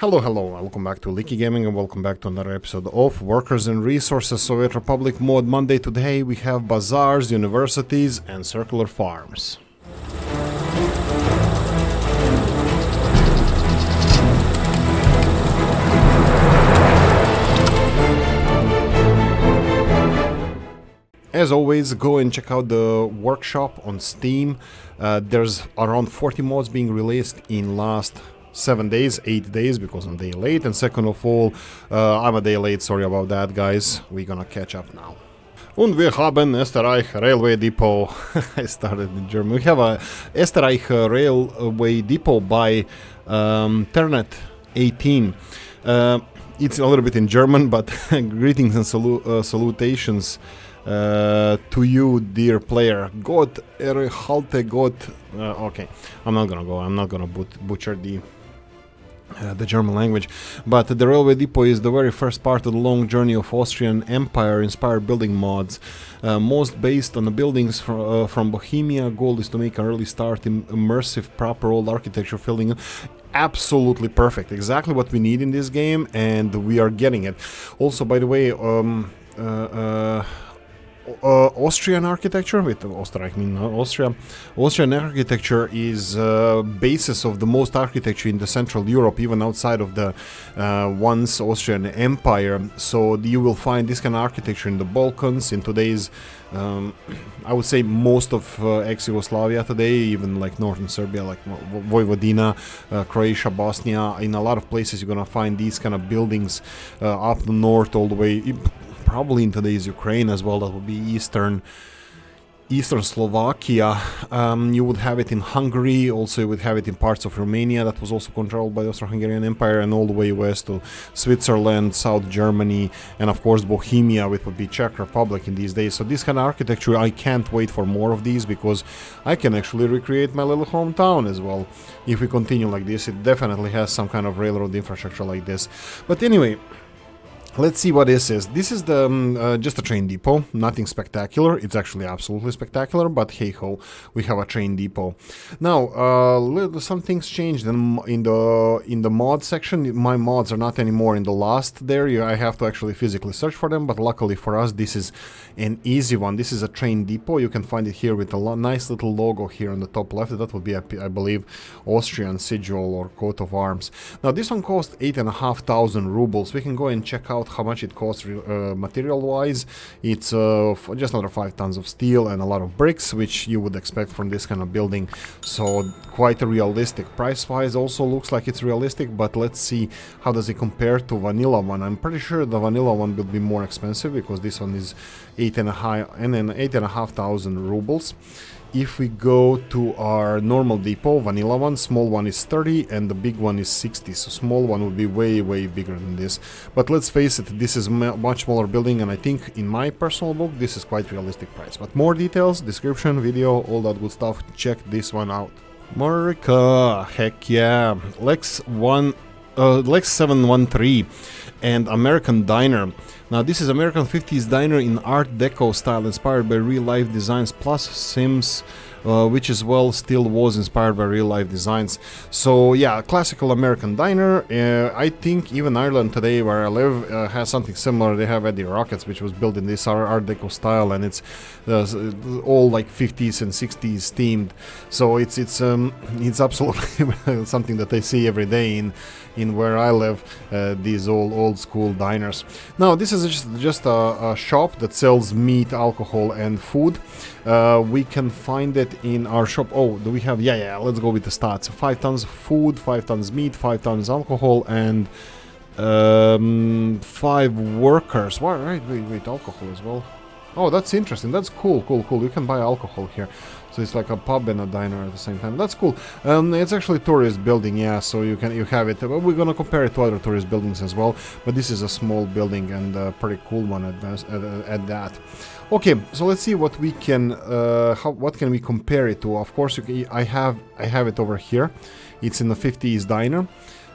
Hello, welcome back to Oolykee Gaming and welcome back to another episode of Workers and Resources Soviet Republic Mod Monday. Today we have bazaars, universities and circular farms. As always, go and check out the workshop on Steam. There's around 40 mods being released in last 7 days, 8 days, because I'm a day late, and second of all, I'm a day late, sorry about that, guys. We're gonna catch up now. Und wir haben Österreich Railway Depot. I started in German. We have a Österreich Railway Depot by Ternet 18. It's a little bit in German, but greetings and salutations to you, dear player. Gott erhalte Gott. Okay, I'm not gonna butcher the German language, but the railway depot is the very first part of the long journey of Austrian Empire inspired building mods, most based on the buildings from Bohemia. Goal is to make an early start in immersive proper old architecture, filling absolutely perfect, exactly what we need in this game, and we are getting it. Also, by the way, Austrian architecture, with Österreich mean Austria. Austrian architecture is basis of the most architecture in the Central Europe, even outside of the once Austrian Empire. So you will find this kind of architecture in the Balkans, in today's, I would say most of ex-Yugoslavia today, even like northern Serbia, like Vojvodina, Croatia, Bosnia. In a lot of places you're gonna find these kind of buildings up the north all the way. Probably in today's Ukraine as well. That would be eastern Slovakia. You would have it in Hungary. Also, you would have it in parts of Romania that was also controlled by the Austro-Hungarian Empire, and all the way west to Switzerland, South Germany, and of course Bohemia, which would be Czech Republic in these days. So this kind of architecture, I can't wait for more of these, because I can actually recreate my little hometown as well. If we continue like this, it definitely has some kind of railroad infrastructure like this. But anyway, let's see what this is. This is the just a train depot, nothing spectacular. It's actually absolutely spectacular, but hey ho, we have a train depot. Now, some things changed in the mod section. My mods are not anymore in the last there. I have to actually physically search for them, but luckily for us, this is an easy one. This is a train depot. You can find it here with a nice little logo here on the top left. That would be, I believe, Austrian sigil or coat of arms. Now, this one cost 8,500 rubles. We can go and check out how much it costs material wise. It's just under 5 tons of steel and a lot of bricks, which you would expect from this kind of building. So quite a realistic. Price wise also looks like it's realistic, but let's see how does it compare to vanilla one. I'm pretty sure the vanilla one will be more expensive, because this one is 8,500 rubles. If we go to our normal depot, vanilla one, small one is 30 and the big one is 60. So small one would be way bigger than this. But let's face it, this is much smaller building, and I think in my personal book this is quite realistic price. But more details, description, video, all that good stuff, check this one out. America, heck yeah. Lex 713 and American Diner. Now this is American 50s diner in Art Deco style, inspired by real-life designs plus Sims, which as well still was inspired by real-life designs. So yeah, classical American diner. I think even Ireland today, where I live, has something similar. They have Eddie Rockets, which was built in this Art Deco style, and it's all like 50s and 60s themed. So it's absolutely something that I see every day in where I live, these old school diners. Now this is just a shop that sells meat, alcohol and food. We can find it in our shop. Oh, do we have? Yeah, let's go with the stats. 5 tons of food, 5 tons meat, 5 tons alcohol, and 5 workers. Wait, alcohol as well. Oh, that's interesting. That's cool. You can buy alcohol here. So it's like a pub and a diner at the same time. That's cool. It's actually a tourist building, yeah, so you have it. We're gonna compare it to other tourist buildings as well, but this is a small building and a pretty cool one at that. Okay, so let's see what we can what can we compare it to. Of course, I have it over here. It's in the 50s diner.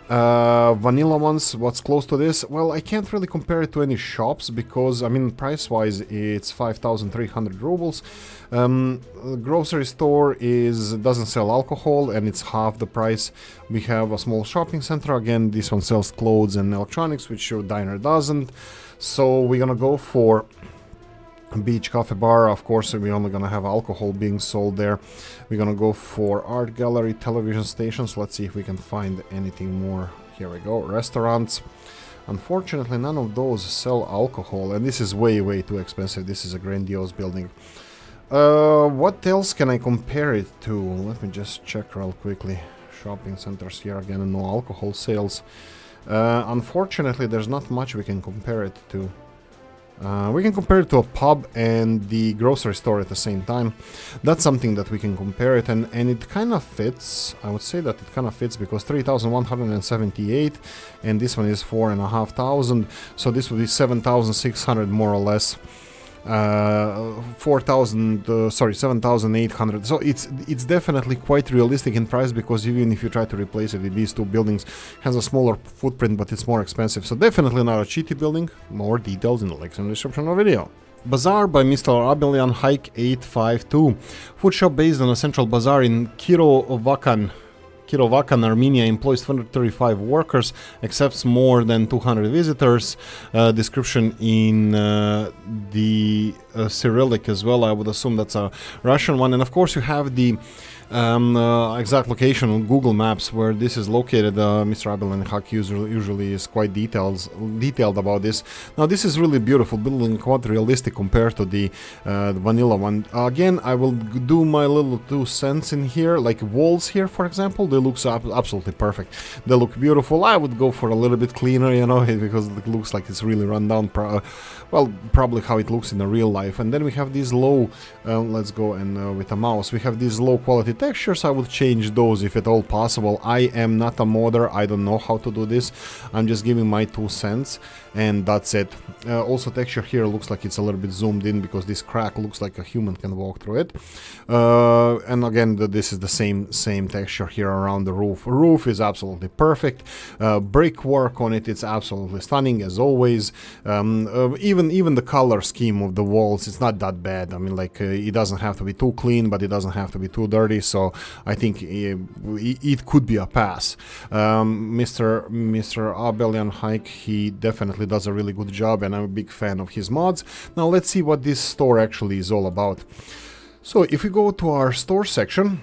Vanilla ones, what's close to this? Well, I can't really compare it to any shops because, I mean, price-wise, it's 5,300 rubles. Grocery store doesn't sell alcohol and it's half the price. We have a small shopping center. Again, this one sells clothes and electronics, which your diner doesn't. So we're gonna go for beach cafe bar. Of course, we're only gonna have alcohol being sold there. We're gonna go for art gallery, television stations. Let's see if we can find anything more. Here we go. Restaurants. Unfortunately, none of those sell alcohol, and this is way too expensive. This is a grandiose building. What else can I compare it to? Let me just check real quickly. Shopping centers here again, no alcohol sales. Unfortunately, there's not much we can compare it to. We can compare it to a pub and the grocery store at the same time. That's something that we can compare it, and it kind of fits. I would say that it kind of fits because 3,178 and this one is 4,500, so this would be 7,600 more or less. 7,800. So it's definitely quite realistic in price, because even if you try to replace it with these two buildings, it has a smaller footprint, but it's more expensive. So definitely not a cheaty building. More details in the links in the description of the video. Bazar by Mr. Abelian, Hike 852. Food shop based on a central bazaar in Kirovakan, Armenia, employs 235 workers, accepts more than 200 visitors. Description in the Cyrillic as well. I would assume that's a Russian one. And of course you have the exact location on Google Maps where this is located. Mr. Abelian Hak usually is quite detailed about this. Now this is really beautiful building, quite realistic compared to the vanilla one. Again, I will do my little 2 cents in here. Like walls here, for example, they look absolutely perfect. They look beautiful. I would go for a little bit cleaner, you know, because it looks like it's really run down. Well, probably how it looks in the real life. And then we have these low, let's go and with a mouse, we have these low quality textures. I would change those if at all possible. I am not a modder, I don't know how to do this. I'm just giving my 2 cents and that's it. Also texture here looks like it's a little bit zoomed in because this crack looks like a human can walk through it. And again, this is the same texture here around the roof. Roof is absolutely perfect. Brickwork on it, it's absolutely stunning as always. Even the color scheme of the walls, it's not that bad. I mean, like it doesn't have to be too clean, but it doesn't have to be too dirty. So I think it could be a pass. Mr. Abelian Hike, he definitely does a really good job, and I'm a big fan of his mods. Now let's see what this store actually is all about. So if we go to our store section,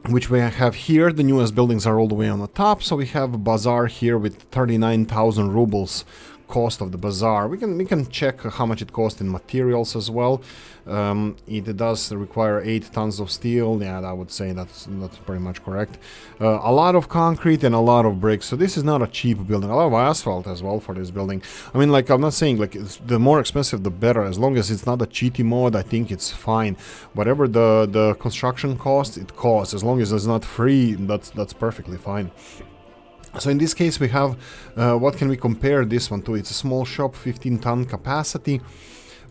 which we have here, the newest buildings are all the way on the top. So we have Bazar here with 39,000 rubles cost of the bazaar. We can check how much it costs in materials as well. It does require 8 tons of steel. Yeah, I would say that's pretty much correct. A lot of concrete and a lot of bricks. So this is not a cheap building. A lot of asphalt as well for this building. I mean, like, I'm not saying like the more expensive the better. As long as it's not a cheaty mod, I think it's fine. Whatever the construction costs, it costs. As long as it's not free, that's perfectly fine. So in this case we have, what can we compare this one to? It's a small shop, 15-ton capacity.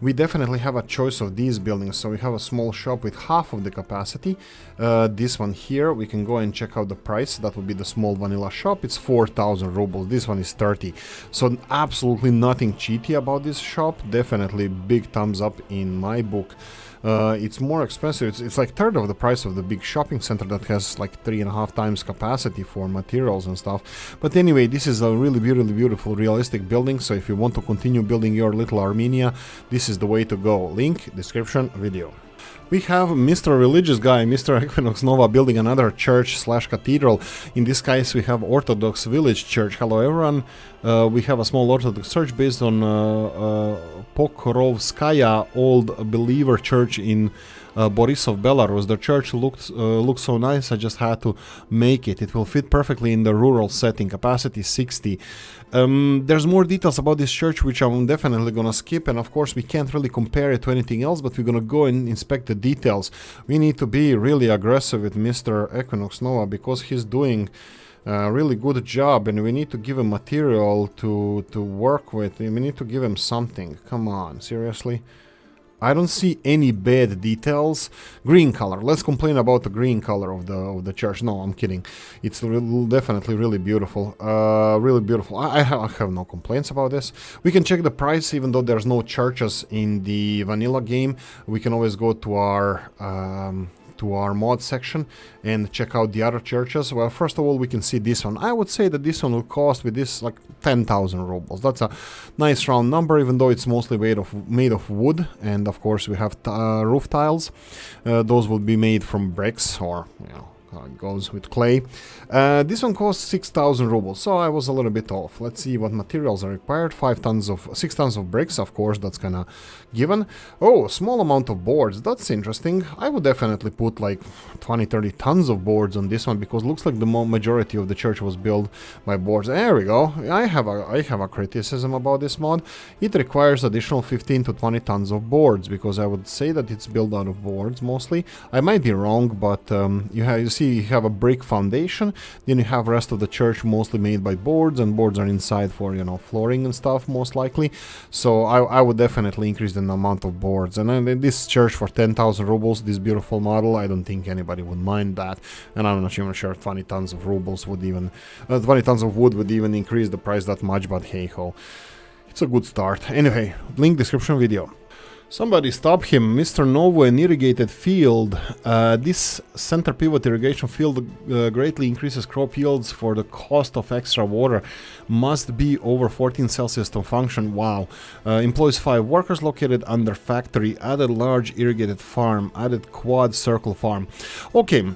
We definitely have a choice of these buildings. So we have a small shop with half of the capacity. This one here, we can go and check out the price. That would be the small vanilla shop. It's 4,000 rubles. This one is 30. So absolutely nothing cheaty about this shop. Definitely big thumbs up in my book. It's more expensive. It's like third of the price of the big shopping center that has like 3.5 times capacity for materials and stuff. But anyway, this is a really beautiful realistic building. So if you want to continue building your little Armenia, this is the way to go. Link description video. We have Mr. Religious Guy, Mr. Equinox Nova, building another church/cathedral. In this case, we have Orthodox Village Church. Hello, everyone. We have a small Orthodox church based on Pokrovskaya Old Believer Church in Borisov, Belarus. The church looks so nice, I just had to make it. It will fit perfectly in the rural setting. Capacity 60. There's more details about this church which I'm definitely gonna skip, and of course we can't really compare it to anything else, but we're gonna go and inspect the details. We need to be really aggressive with Mr. Equinox Nova because he's doing a really good job, and we need to give him material to work with. We need to give him something. Come on, seriously? I don't see any bad details. Green color. Let's complain about the green color of the church. No, I'm kidding. It's definitely really beautiful. Really beautiful. I have no complaints about this. We can check the price, even though there's no churches in the vanilla game. We can always go to our mod section and check out the other churches. Well, first of all, we can see this one. I would say that this one will cost with this like 10,000 rubles. That's a nice round number, even though it's mostly made of wood. And of course, we have roof tiles. Those will be made from bricks, or you know, how it goes with clay. This one costs 6,000 rubles, so I was a little bit off. Let's see what materials are required. 6 tons of bricks, of course, that's kind of given. Oh, small amount of boards, that's interesting. I would definitely put like 20-30 tons of boards on this one, because it looks like the majority of the church was built by boards. There we go. I have a criticism about this mod. It requires additional 15 to 20 tons of boards, because I would say that it's built out of boards mostly. I might be wrong, but you see you have a brick foundation, then you have rest of the church mostly made by boards, and boards are inside for, you know, flooring and stuff most likely. So I would definitely increase the amount of boards. And then this church for 10,000 rubles, this beautiful model, I don't think anybody would mind that. And I'm not even sure 20 tons of rubles would even 20 tons of wood would even increase the price that much, but hey ho, it's a good start. Anyway, link description video. Somebody stop him, Mr. Novo and Irrigated Field. This center pivot irrigation field greatly increases crop yields for the cost of extra water. Must be over 14 Celsius to function. Wow. Employs 5 workers located under factory. Added large irrigated farm. Added quad circle farm. Okay.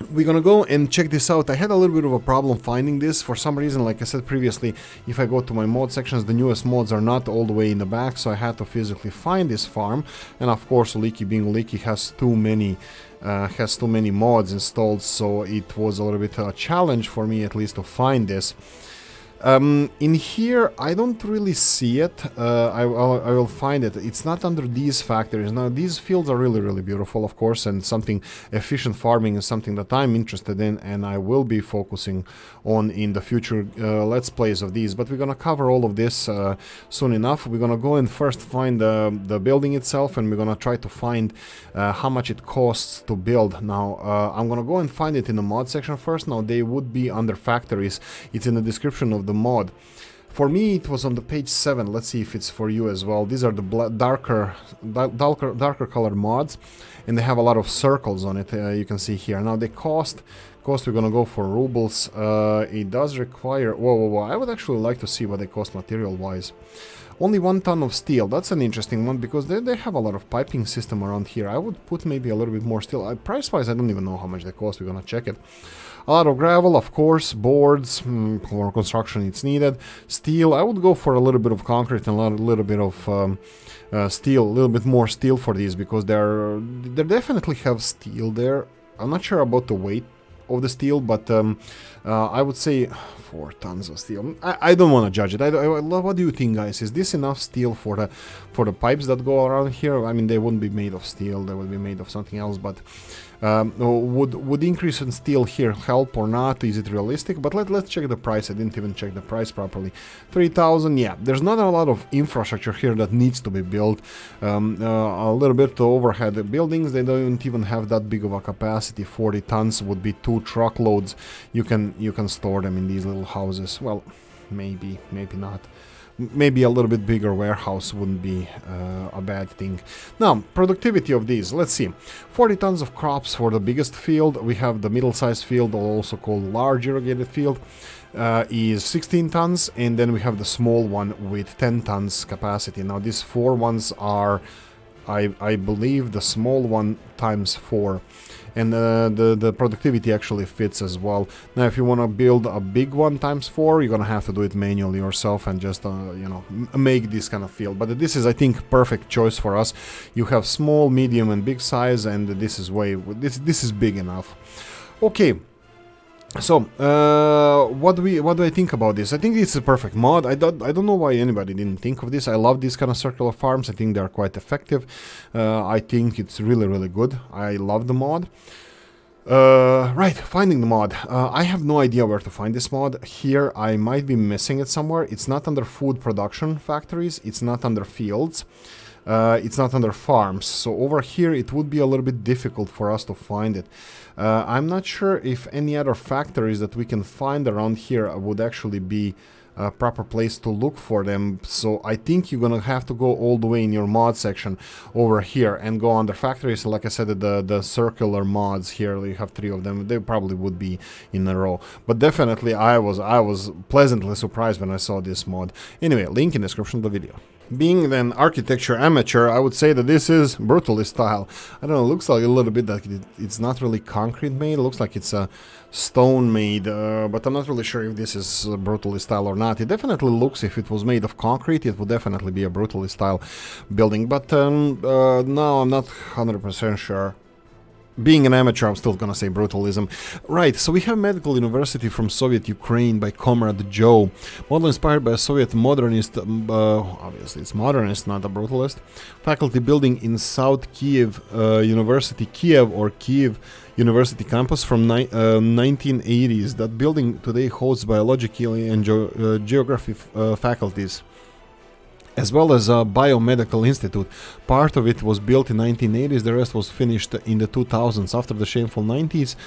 We're gonna go and check this out. I had a little bit of a problem finding this. For some reason, like I said previously, if I go to my mod sections, the newest mods are not all the way in the back, so I had to physically find this farm. And of course, Oolykee being Oolykee has too many mods installed, so it was a little bit a challenge for me at least to find this. In here, I don't really see it. I will find it. It's not under these factories. Now, these fields are really, really beautiful, of course, and something efficient farming is something that I'm interested in, and I will be focusing on in the future Let's Plays of these. But we're gonna cover all of this soon enough. We're gonna go and first find the building itself, and we're gonna try to find how much it costs to build. Now, I'm gonna go and find it in the mod section first. Now, they would be under factories. It's in the description of the mod. For me, it was on the page 7. Let's see if it's for you as well. These are the darker colored mods, and they have a lot of circles on it. You can see here. Now, they cost we're gonna go for rubles. It does require... Whoa. I would actually like to see what they cost material-wise. Only 1 ton of steel. That's an interesting one, because they have a lot of piping system around here. I would put maybe a little bit more steel. Price-wise, I don't even know how much they cost. We're gonna check it. A lot of gravel, of course, boards, for construction it's needed. Steel, I would go for a little bit of concrete and a little bit of steel, a little bit more steel for these, because they definitely have steel there. I'm not sure about the weight of the steel, but I would say 4 tons of steel. I don't want to judge it. What do you think, guys? Is this enough steel for the pipes that go around here? I mean, they wouldn't be made of steel. They would be made of something else, but would increase in steel here help or not? Is it realistic? But let's check the price. I didn't even check the price properly. 3,000. Yeah, there's not a lot of infrastructure here that needs to be built. A little bit to overhead the buildings. They don't even have that big of a capacity. 40 tons would be 2 truckloads. You can store them in these little houses. Well, maybe not. Maybe a little bit bigger warehouse wouldn't be a bad thing. Now, productivity of these, let's see. 40 tons of crops for the biggest field. We have the middle-sized field, also called large irrigated field, is 16 tons. And then we have the small one with 10 tons capacity. Now, these 4 ones are, I believe, the small one times 4. And the productivity actually fits as well. Now, if you want to build a big one times 4, you're gonna have to do it manually yourself and just you know, make this kind of field. But this is, I think, perfect choice for us. You have small, medium, and big size, and this is this is big enough. Okay. So, what do I think about this? I think it's a perfect mod. I don't know why anybody didn't think of this. I love these kind of circular farms. I think they're quite effective. I think it's really, really good. I love the mod. Right, finding the mod. I have no idea where to find this mod. Here, I might be missing it somewhere. It's not under food production factories. It's not under fields. It's not under farms. So over here it would be a little bit difficult for us to find it. I'm not sure if any other factories that we can find around here would actually be a proper place to look for them. So I think you're gonna have to go all the way in your mod section over here and go under factories. Like I said, the circular mods here, you have 3 of them. They probably would be in a row, but definitely I was pleasantly surprised when I saw this mod. Anyway, link in the description of the video. Being an architecture amateur, I would say that this is brutalist style. I don't know, it looks like a little bit like it's not really concrete made. It looks like it's a stone made, but I'm not really sure if this is brutalist style or not. It definitely looks, if it was made of concrete, it would definitely be a brutalist style building, but no, I'm not 100% sure. Being an amateur, I'm still gonna say brutalism. Right, so we have Medical University from Soviet Ukraine by Comrade Joe. Model inspired by a Soviet modernist, obviously it's modernist, not a brutalist. Faculty building in South Kiev University, Kiev or Kiev University campus from 1980s. That building today hosts biological and geography faculties, as well as a biomedical institute. Part of it was built in 1980s, the rest was finished in the 2000s. After the shameful 90s,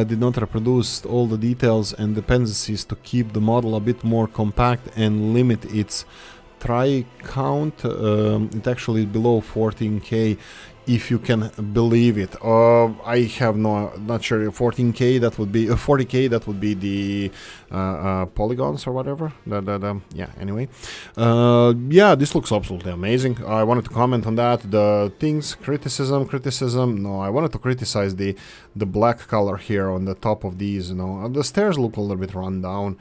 did not reproduce all the details and dependencies to keep the model a bit more compact and limit its try count. It actually is below 14K, if you can believe it. I have not sure. 14K, that would be 40K, that would be the polygons or whatever. Yeah, anyway, yeah, this looks absolutely amazing. I wanted to comment on that. The things, criticism. No, I wanted to criticize the black color here on the top of these. You know, the stairs look a little bit run down.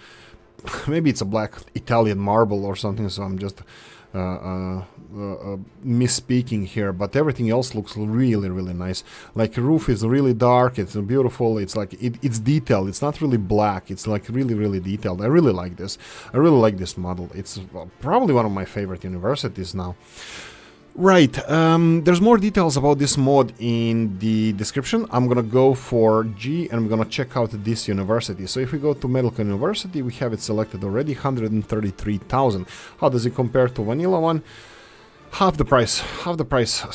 Maybe it's a black Italian marble or something, so I'm just misspeaking here, but everything else looks really nice. Like, roof is really dark, it's beautiful, it's like it's detailed, it's not really black, it's like really detailed. I really like this. I really like this model. It's probably one of my favorite universities now. Right, there's more details about this mod in the description. I'm gonna go for G and I'm gonna check out this university. So if we go to Medical University, we have it selected already, 133,000. How does it compare to vanilla one? Half the price.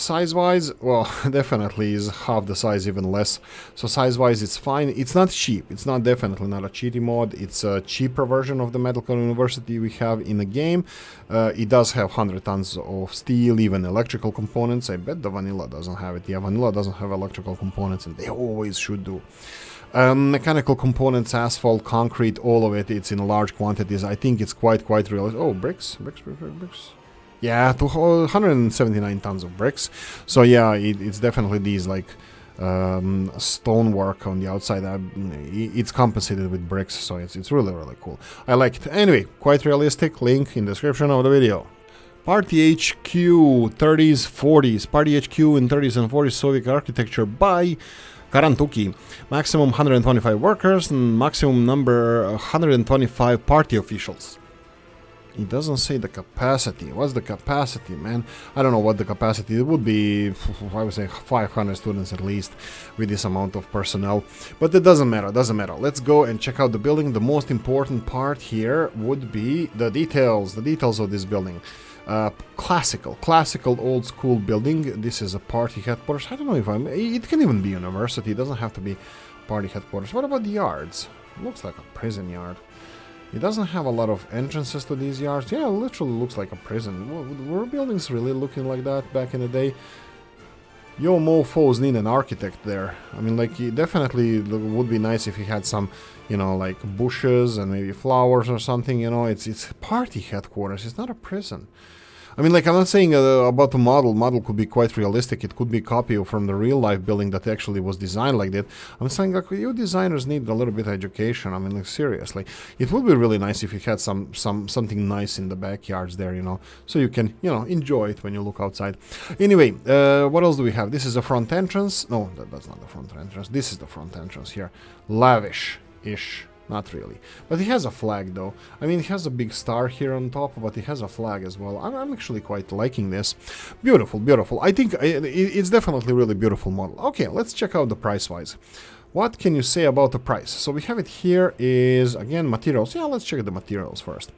Size-wise, well, definitely is half the size, even less. So size-wise, it's fine. It's not cheap. It's not definitely not a cheaty mod. It's a cheaper version of the Medical University we have in the game. It does have 100 tons of steel, even electrical components. I bet the vanilla doesn't have it. Yeah, vanilla doesn't have electrical components, and they always should do. Mechanical components, asphalt, concrete, all of it. It's in large quantities. I think it's quite realistic. Oh, bricks. Yeah, 179 tons of bricks. So yeah, it's definitely these like stonework on the outside. It's compensated with bricks, so it's really cool. I like it. Anyway, quite realistic. Link in the description of the video. Party HQ 30s 40s. Party HQ in 30s and 40s Soviet architecture by Karantuki. Maximum 125 workers and maximum number 125 party officials. It doesn't say the capacity. What's the capacity, man? I don't know what the capacity. It would be, I would say, 500 students at least with this amount of personnel. But it doesn't matter. Let's go and check out the building. The most important part here would be the details. The details of this building. Classical old school building. This is a party headquarters. I don't know if it can even be university. It doesn't have to be party headquarters. What about the yards? It looks like a prison yard. It doesn't have a lot of entrances to these yards. Yeah, it literally looks like a prison. Were buildings really looking like that back in the day? Yo, mofos need an architect there. I mean, like, it definitely would be nice if he had some, you know, like bushes and maybe flowers or something, you know. It's party headquarters. It's not a prison. I mean, like, I'm not saying about the model. Model could be quite realistic. It could be a copy from the real-life building that actually was designed like that. I'm saying, like, you designers need a little bit of education. I mean, like, seriously. It would be really nice if you had something nice in the backyards there, you know, so you can, you know, enjoy it when you look outside. Anyway, what else do we have? This is a front entrance. No, that's not the front entrance. This is the front entrance here. Lavish-ish. Not really. But it has a flag, though. I mean, it has a big star here on top, but it has a flag as well. I'm actually quite liking this. Beautiful. I think it's definitely a really beautiful model. Okay, let's check out the price-wise. What can you say about the price? So we have it here is, again, materials. Yeah, let's check the materials first.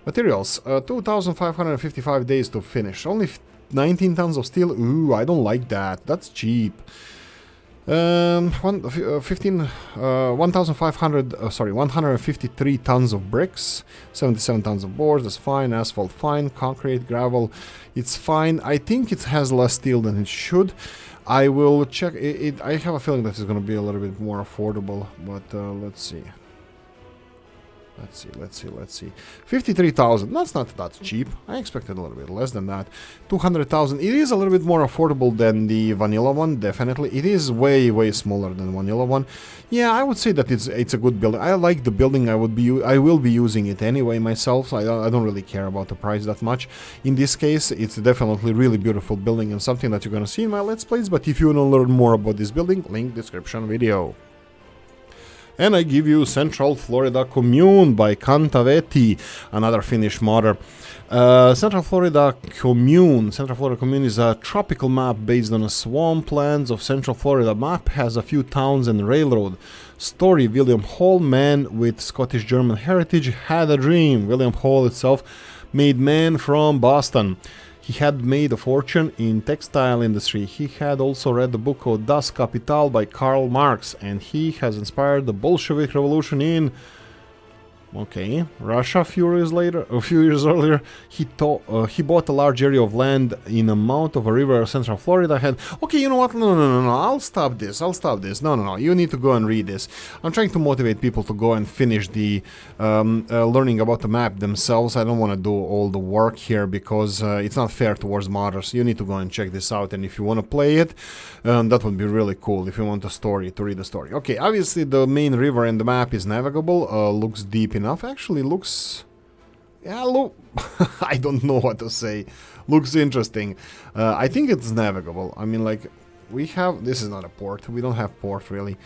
Materials, 2,555 days to finish. Only 19 tons of steel. Ooh, I don't like that. That's cheap. 153 tons of bricks, 77 tons of boards, that's fine. Asphalt, fine. Concrete, gravel, it's fine. I think it has less steel than it should. I will check it. I have a feeling that it's going to be a little bit more affordable, but let's see. Let's see. 53,000. That's not that cheap. I expected a little bit less than that. 200,000. It is a little bit more affordable than the vanilla one, definitely. It is way smaller than the vanilla one. Yeah, I would say that it's a good building. I like the building. I will be using it anyway myself. So I don't really care about the price that much. In this case, it's definitely really beautiful building and something that you're gonna see in my Let's Plays. But if you want to learn more about this building, link description video. And I give you Central Florida Commune by Kantavetti, another Finnish modder. Central Florida Commune is a tropical map based on a swamplands of Central Florida. Map has a few towns and railroad. Story: William Hall, man with Scottish-German heritage, had a dream. William Hall itself made man from Boston. He had made a fortune in textile industry. He had also read the book of Das Kapital by Karl Marx, and he has inspired the Bolshevik Revolution in Russia. A few years earlier, he bought a large area of land in a mouth of a river. Central Florida had. Okay, you know what? No. I'll stop this. No. You need to go and read this. I'm trying to motivate people to go and finish the learning about the map themselves. I don't want to do all the work here because it's not fair towards modders. You need to go and check this out, and if you want to play it, that would be really cool. If you want a story, to read the story. Okay, obviously the main river in the map is navigable. Looks deep enough. Actually looks, yeah, look. I don't know what to say. Looks interesting. I think it's navigable. I mean, like, we have, this is not a port. We don't have port really.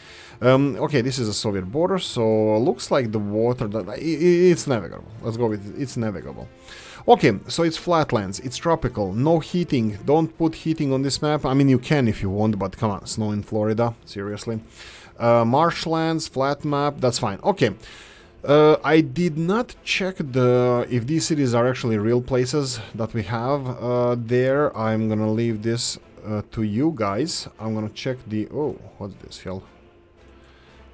Okay, this is a Soviet border, so looks like the water that it's navigable. Let's go with it. It's navigable. Okay, so it's flatlands, it's tropical, no heating. Don't put heating on this map. I mean, you can if you want, but come on, snow in Florida, seriously. Marshlands, flat map, that's fine. Okay. I did not check if these cities are actually real places that we have there. I'm gonna leave this to you guys. I'm gonna check the... Oh, what's this hill?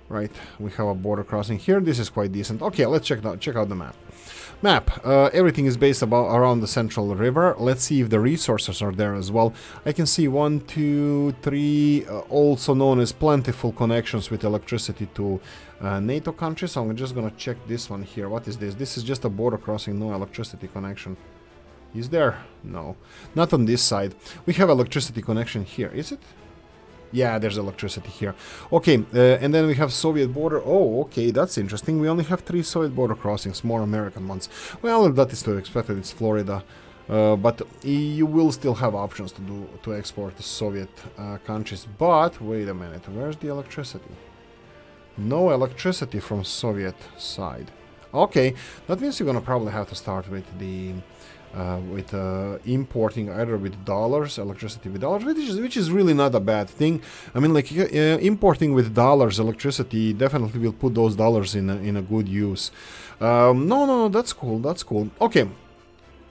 Right, we have a border crossing here. This is quite decent. Okay, let's check out the map. Everything is based around the Central River. Let's see if the resources are there as well. I can see 1, 2, 3, also known as plentiful connections with electricity to NATO countries. So I'm just gonna check this one here. What is this? This is just a border crossing, no electricity connection. Is there? No, not on this side. We have electricity connection here. Is it? Yeah, there's electricity here. Okay, and then we have Soviet border. Oh, okay, that's interesting. We only have 3 Soviet border crossings, more American ones. Well, that is to be expected. It's Florida, but you will still have options to export the Soviet countries. But wait a minute, where's the electricity? No electricity from Soviet side. Okay, that means you're gonna probably have to start with the importing either with dollars, electricity with dollars, which is really not a bad thing. I mean, like, importing with dollars electricity definitely will put those dollars in a good use. No, that's cool. Okay.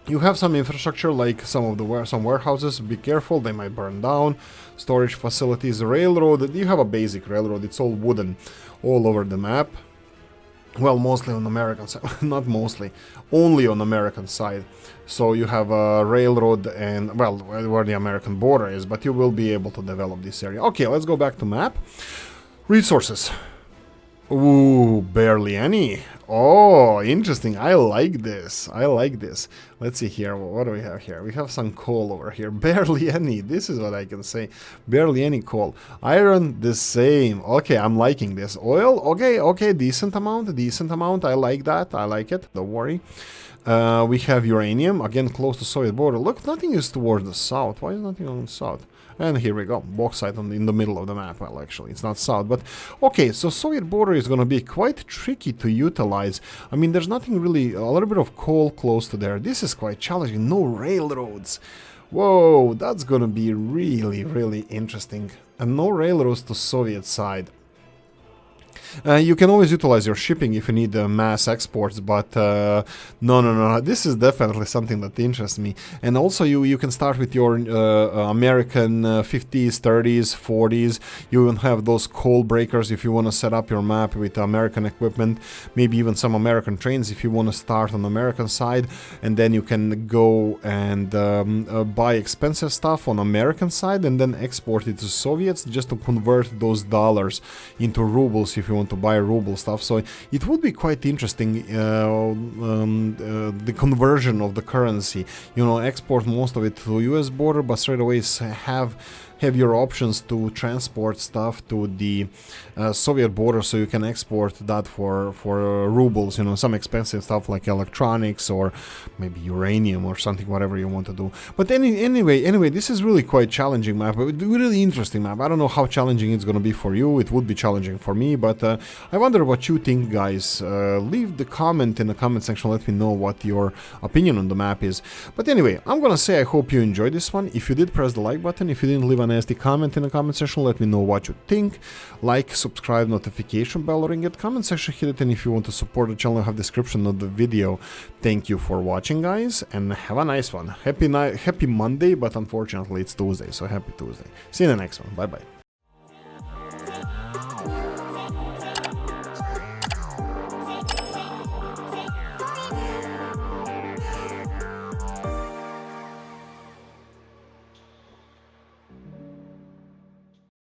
You have some infrastructure, like some warehouses. Be careful, they might burn down. Storage facilities, railroad. You have a basic railroad. It's all wooden, all over the map. Well, mostly on the American side. Not mostly, only on the American side. So you have a railroad and, well, where the American border is, but you will be able to develop this area. Okay, let's go back to map. Resources. Ooh, barely any. Oh, interesting. I like this. Let's see here. What do we have here? We have some coal over here. Barely any. This is what I can say. Barely any coal. Iron, the same. Okay, I'm liking this. Oil, okay. Decent amount. I like that. I like it. Don't worry. We have uranium. Again, close to Soviet border. Look, nothing is towards the south. Why is nothing on the south? And here we go, bauxite in the middle of the map. Well, actually, it's not south, but okay, so Soviet border is going to be quite tricky to utilize. I mean, there's nothing really, a little bit of coal close to there. This is quite challenging. No railroads. Whoa, that's going to be really, really interesting. And no railroads to Soviet side. You can always utilize your shipping if you need mass exports, but no, this is definitely something that interests me. And also you can start with your American 50s, 30s, 40s. You even have those coal breakers if you want to set up your map with American equipment, maybe even some American trains if you want to start on the American side, and then you can go and buy expensive stuff on American side and then export it to Soviets just to convert those dollars into rubles if you want to buy ruble stuff. So it would be quite interesting, the conversion of the currency, you know, export most of it to US border, but straight away have your options to transport stuff to the Soviet border, so you can export that for rubles, you know, some expensive stuff like electronics or maybe uranium or something, whatever you want to do. But anyway, this is really quite challenging map, a really interesting map. I don't know how challenging it's going to be for you. It would be challenging for me, but I wonder what you think, guys. Leave the comment in the comment section, let me know what your opinion on the map is. But anyway, I'm gonna say I hope you enjoyed this one. If you did, press the like button. If you didn't, leave an nasty comment in the comment section, let me know what you think. Like, subscribe, notification bell, ring it, comment section, hit it, and if you want to support the channel, I have description of the video. Thank you for watching, guys, and have a nice one. Happy Monday, but unfortunately it's Tuesday, so happy Tuesday. See you in the next one. Bye bye.